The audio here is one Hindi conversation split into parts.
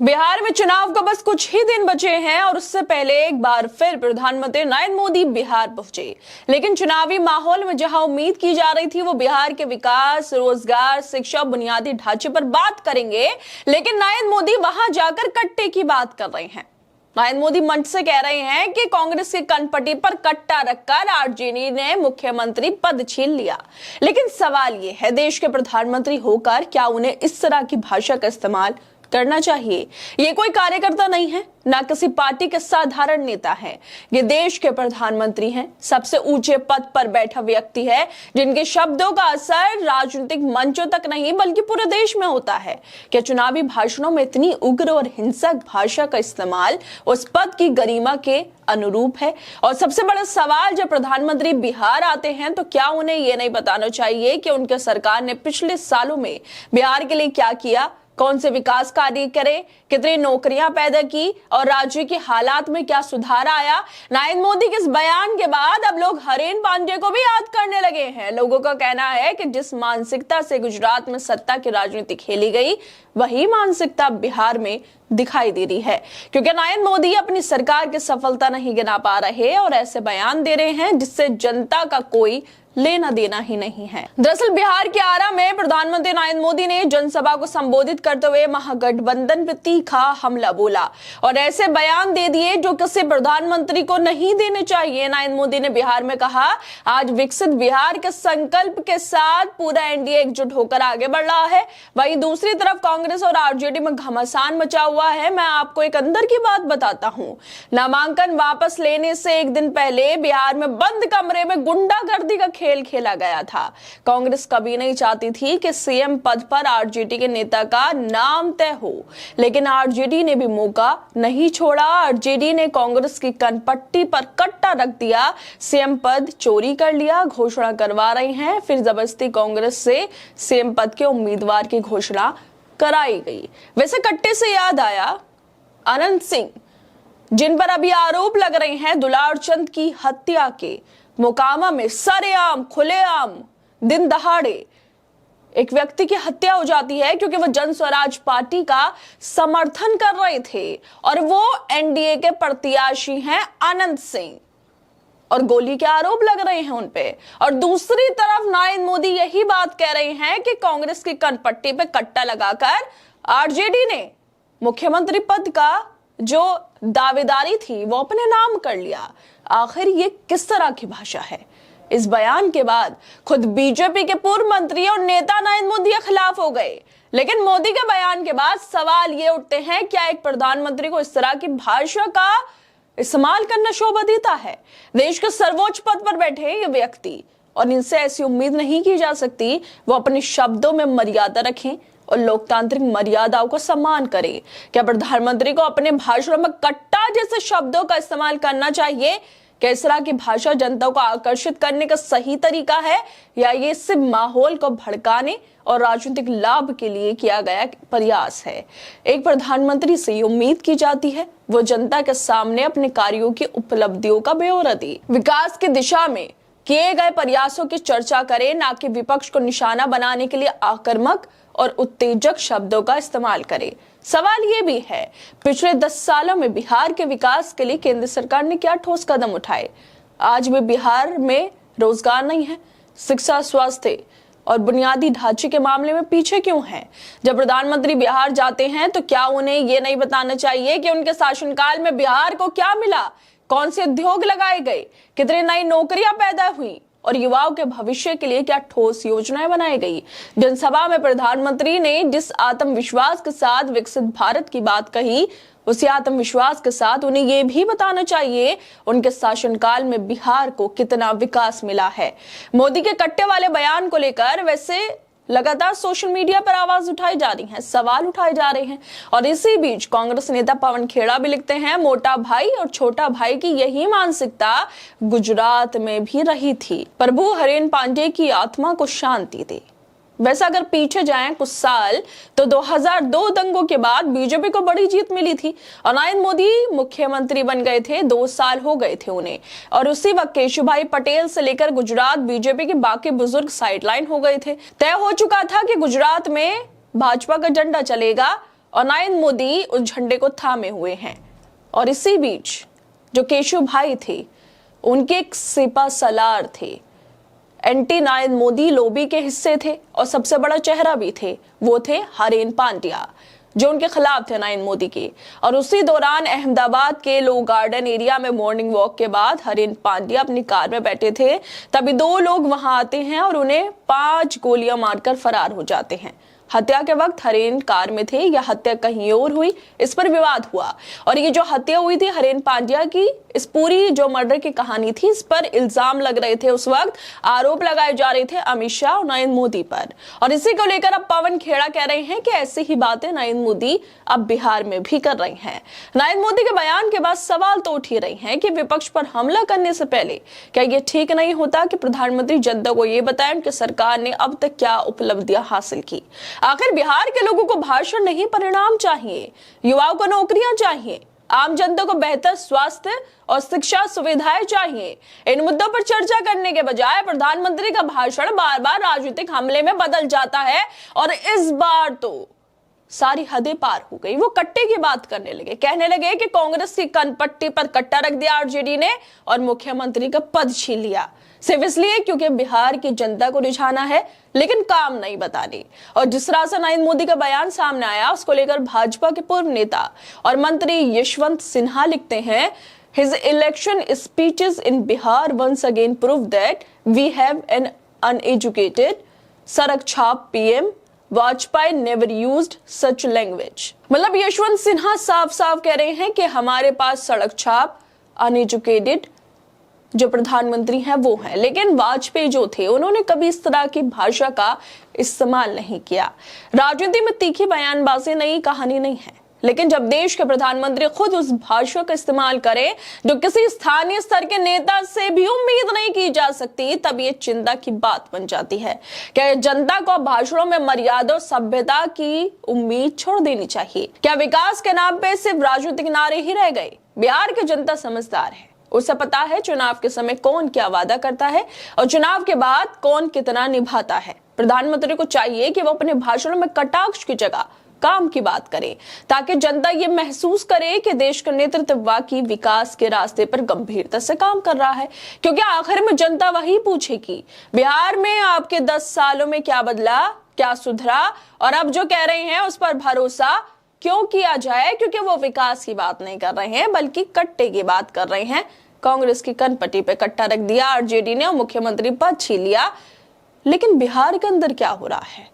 बिहार में चुनाव को बस कुछ ही दिन बचे हैं और उससे पहले एक बार फिर प्रधानमंत्री नरेंद्र मोदी बिहार पहुंचे। लेकिन चुनावी माहौल में जहां उम्मीद की जा रही थी वो बिहार के विकास, रोजगार, शिक्षा, बुनियादी ढांचे पर बात करेंगे, लेकिन नरेंद्र मोदी वहां जाकर कट्टे की बात कर रहे हैं। नरेंद्र मोदी मंच से कह रहे हैं कि कांग्रेस की कनपटी पर कट्टा रखकर आरजेडी ने मुख्यमंत्री पद छीन लिया। लेकिन सवाल यह है, देश के प्रधानमंत्री होकर क्या उन्हें इस तरह की भाषा का इस्तेमाल करना चाहिए? ये कोई कार्यकर्ता नहीं है, ना किसी पार्टी के साधारण नेता है। ये देश के प्रधानमंत्री हैं, सबसे ऊंचे पद पर बैठा व्यक्ति है, जिनके शब्दों का असर राजनीतिक मंचों तक नहीं बल्कि पूरे देश में होता है। क्या चुनावी भाषणों में इतनी उग्र और हिंसक भाषा का इस्तेमाल उस पद की गरिमा के अनुरूप है? और सबसे बड़ा सवाल, जब प्रधानमंत्री बिहार आते हैं तो क्या उन्हें यह नहीं बताना चाहिए कि उनके सरकार ने पिछले सालों में बिहार के लिए क्या किया, कौन से विकास कार्य करे, कितनी नौकरियां पैदा की और राज्य के हालात में क्या सुधार आया? नरेंद्र मोदी के इस बयान के बाद अब लोग हरेन पांडे को भी याद करने लगे हैं। लोगों का कहना है कि जिस मानसिकता से गुजरात में सत्ता की राजनीति खेली गई, वही मानसिकता बिहार में दिखाई दे रही है, क्योंकि नरेंद्र मोदी अपनी सरकार की सफलता नहीं गिना पा रहे और ऐसे बयान दे रहे हैं जिससे जनता का कोई लेना देना ही नहीं है। दरअसल बिहार के आरा में प्रधानमंत्री नरेंद्र मोदी ने जनसभा को संबोधित करते हुए महागठबंधन पर तीखा हमला बोला और ऐसे बयान दे दिए जो किसी प्रधानमंत्री को नहीं देने चाहिए। नरेंद्र मोदी ने बिहार में कहा, आज विकसित बिहार के संकल्प के साथ पूरा एनडीए एकजुट होकर आगे बढ़ रहा है। वहीं दूसरी तरफ कांग्रेस और आरजेडी में घमासान मचा हुआ है। मैं आपको एक अंदर की बात बताता हूं, नामांकन वापस लेने से एक दिन पहले बिहार में बंद कमरे में गुंडागर्दी का खेल खेला गया था। कांग्रेस कभी नहीं चाहती थी कि सीएम पद पर आरजेडी के नेता का नाम तय हो, लेकिन आरजेडी ने भी मौका नहीं छोड़ा। आरजेडी ने कांग्रेस की कनपट्टी पर कट्टा रख दिया, सीएम पद चोरी कर लिया, घोषणा करवा रही हैं, फिर जबरदस्ती कांग्रेस से सीएम पद के उम्मीदवार की घोषणा कराई गई। वैसे कट्टे से याद आया, अनंत सिंह, जिन पर अभी आरोप लग रहे हैं दुलार चंद की हत्या के, मोकामा में सरेआम खुलेआम दिन दहाड़े एक व्यक्ति की हत्या हो जाती है क्योंकि वो जन स्वराज पार्टी का समर्थन कर रहे थे और वो एनडीए के प्रत्याशी हैं अनंत सिंह, और गोली के आरोप लग रहे हैं उन पे। और दूसरी तरफ नरेंद्र मोदी यही बात कह रहे हैं कि कांग्रेस की कनपट्टी पे कट्टा लगाकर आरजेडी ने मुख्यमंत्री पद का जो दावेदारी थी वो अपने नाम कर लिया। आखिर ये किस तरह की भाषा है? इस बयान के बाद खुद बीजेपी के पूर्व मंत्री और नेता नरेंद्र मोदी के खिलाफ हो गए। लेकिन मोदी के बयान के बाद सवाल ये उठते हैं, क्या एक प्रधानमंत्री को इस तरह की भाषा का इस्तेमाल करना शोभा देता है? देश के सर्वोच्च पद पर बैठे ये व्यक्ति, और इनसे ऐसी उम्मीद नहीं की जा सकती वो अपने शब्दों में मर्यादा रखें और लोकतांत्रिक मर्यादाओं को सम्मान करें। क्या प्रधानमंत्री को अपने भाषणों में कट्टा जैसे शब्दों का इस्तेमाल करना चाहिए? क्या इस तरह की भाषा जनता को आकर्षित करने का सही तरीका है, या ये सिर्फ माहौल को भड़काने और राजनीतिक लाभ के लिए किया गया प्रयास है? एक प्रधानमंत्री से उम्मीद की जाती है वो जनता के सामने अपने कार्यों की उपलब्धियों का ब्यौरा दे, विकास की दिशा में किए गए प्रयासों की चर्चा करे, ना कि विपक्ष को निशाना बनाने के लिए आक्रामक और उत्तेजक शब्दों का इस्तेमाल करे। सवाल ये भी है, पिछले 10 सालों में बिहार के विकास के लिए केंद्र सरकार ने क्या ठोस कदम उठाए? आज भी बिहार में रोजगार नहीं है, शिक्षा, स्वास्थ्य और बुनियादी ढांचे के मामले में पीछे क्यों हैं? जब प्रधानमंत्री बिहार जाते हैं तो क्या उन्हें यह नहीं बताना चाहिए कि उनके शासनकाल में बिहार को क्या मिला, कौन से उद्योग लगाए गए, कितनी नई नौकरियां पैदा हुई और युवाओं के भविष्य के लिए क्या ठोस योजनाएं बनाई गई? जनसभा में प्रधानमंत्री ने जिस आत्मविश्वास के साथ विकसित भारत की बात कही, उसी आत्मविश्वास के साथ उन्हें यह भी बताना चाहिए उनके शासनकाल में बिहार को कितना विकास मिला है। मोदी के कट्टे वाले बयान को लेकर वैसे लगातार सोशल मीडिया पर आवाज उठाई जा रही है, सवाल उठाए जा रहे हैं, और इसी बीच कांग्रेस नेता पवन खेड़ा भी लिखते हैं, मोटा भाई और छोटा भाई की यही मानसिकता गुजरात में भी रही थी। प्रभु हरेन पांडे की आत्मा को शांति दे। वैसे अगर पीछे जाएं कुछ साल तो 2002 दंगों के बाद बीजेपी को बड़ी जीत मिली थी और नरेंद्र मोदी मुख्यमंत्री बन गए थे, 2 साल हो गए थे उन्हें, और उसी वक्त केशुभाई पटेल से लेकर गुजरात बीजेपी के बाकी बुजुर्ग साइडलाइन हो गए थे। तय हो चुका था कि गुजरात में भाजपा का झंडा चलेगा और नरेंद्र मोदी उस झंडे को थामे हुए हैं। और इसी बीच जो केशु भाई थे, उनके एक सिपा सलार थे, एंटी नरेंद्र मोदी लॉबी के हिस्से थे और सबसे बड़ा चेहरा भी थे, वो थे हरेन पांड्या, जो उनके खिलाफ थे नरेंद्र मोदी के। और उसी दौरान अहमदाबाद के लो गार्डन एरिया में मॉर्निंग वॉक के बाद हरेन पांड्या अपनी कार में बैठे थे, तभी दो लोग वहां आते हैं और उन्हें 5 गोलियां मारकर फरार हो जाते हैं। हत्या के वक्त हरेन कार में थे या हत्या कहीं और हुई, इस पर विवाद हुआ। और ये जो हत्या हुई थी हरेन पांड्या की, इस पूरी जो मर्डर की कहानी थी, इस पर इल्जाम लग रहे थे, उस वक्त आरोप लगाए जा रहे थे अमित शाह और नरेंद्र मोदी पर। और इसी को लेकर अब पवन खेड़ा कह रहे हैं कि ऐसी ही बातें नरेंद्र मोदी अब बिहार में भी कर रहे हैं। नरेंद्र मोदी के बयान के बाद सवाल तो उठ ही रहे हैं कि विपक्ष पर हमला करने से पहले क्या ये ठीक नहीं होता कि प्रधानमंत्री जनता को ये बताएं कि सरकार ने अब तक क्या उपलब्धियां हासिल की। आखिर बिहार के लोगों को भाषण नहीं, परिणाम चाहिए, युवाओं को नौकरियां चाहिए, आम जनता को बेहतर स्वास्थ्य और शिक्षा सुविधाएं चाहिए। इन मुद्दों पर चर्चा करने के बजाय प्रधानमंत्री का भाषण बार बार राजनीतिक हमले में बदल जाता है। और इस बार तो सारी हदें पार हो गई। वो कट्टे की बात करने लगे, कहने लगे कि कांग्रेस की कनपट्टी पर कट्टा रख दिया आरजेडी ने और मुख्यमंत्री का पद छीन लिया, सिर्फ इसलिए क्योंकि बिहार की जनता को रिझाना है, लेकिन काम नहीं बताने। और जिस तरह से नरेंद्र मोदी का बयान सामने आया, उसको लेकर भाजपा के पूर्व नेता और मंत्री यशवंत सिन्हा लिखते हैं, His election speeches in Bihar once again prove that we have an uneducated सड़क छाप PM Vajpayee never used such language। मतलब यशवंत सिन्हा साफ साफ कह रहे हैं कि हमारे पास सड़क छाप अनएजुकेटेड जो प्रधानमंत्री हैं वो हैं, लेकिन वाजपेयी जो थे उन्होंने कभी इस तरह की भाषा का इस्तेमाल नहीं किया। राजनीति में तीखी बयानबाजी नई कहानी नहीं है, लेकिन जब देश के प्रधानमंत्री खुद उस भाषा का इस्तेमाल करें जो किसी स्थानीय स्तर के नेता से भी उम्मीद नहीं की जा सकती, तब ये चिंता की बात बन जाती है। क्या जनता को भाषणों में मर्यादा और सभ्यता की उम्मीद छोड़ देनी चाहिए? क्या विकास के नाम पे सिर्फ राजनीतिक नारे ही रह गए? बिहार की जनता समझदार है, उसे पता है चुनाव के समय कौन क्या वादा करता है और चुनाव के बाद कौन कितना निभाता है। प्रधानमंत्री को चाहिए कि वो अपने भाषणों में कटाक्ष की जगह काम की बात करे, ताकि जनता ये महसूस करे कि देश का नेतृत्व वाकई विकास के रास्ते पर गंभीरता से काम कर रहा है। क्योंकि आखिर में जनता वही पूछेगी, बिहार में आपके 10 सालों में क्या बदला, क्या सुधरा, और अब जो कह रहे हैं उस पर भरोसा क्यों किया जाए? क्योंकि वो विकास की बात नहीं कर रहे हैं, बल्कि कट्टे की बात कर रहे हैं। कांग्रेस की कनपट्टी पे कट्टा रख दिया आरजेडी ने और मुख्यमंत्री पद छीन लिया। लेकिन बिहार के अंदर क्या हो रहा है?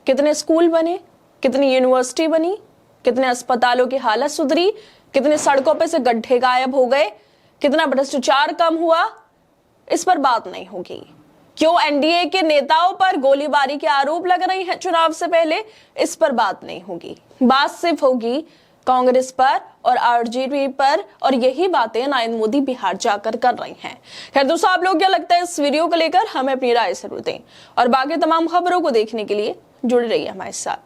कितने स्कूल बने, कितनी यूनिवर्सिटी बनी, कितने अस्पतालों की हालत सुधरी, कितने सड़कों पे से गड्ढे गायब हो गए, कितना भ्रष्टाचार कम हुआ, इस पर बात नहीं होगी। क्यों एनडीए के नेताओं पर गोलीबारी के आरोप लग रहे हैं चुनाव से पहले, इस पर बात नहीं होगी। बात सिर्फ होगी कांग्रेस पर और आरजेडी पर, और यही बातें नरेंद्र मोदी बिहार जाकर कर रहे हैं। खैर दोस्तों, आप लोग क्या लगता है इस वीडियो को लेकर? हमें अपनी राय जरूर दें और बाकी तमाम खबरों को देखने के लिए जुड़े रहिए हमारे साथ।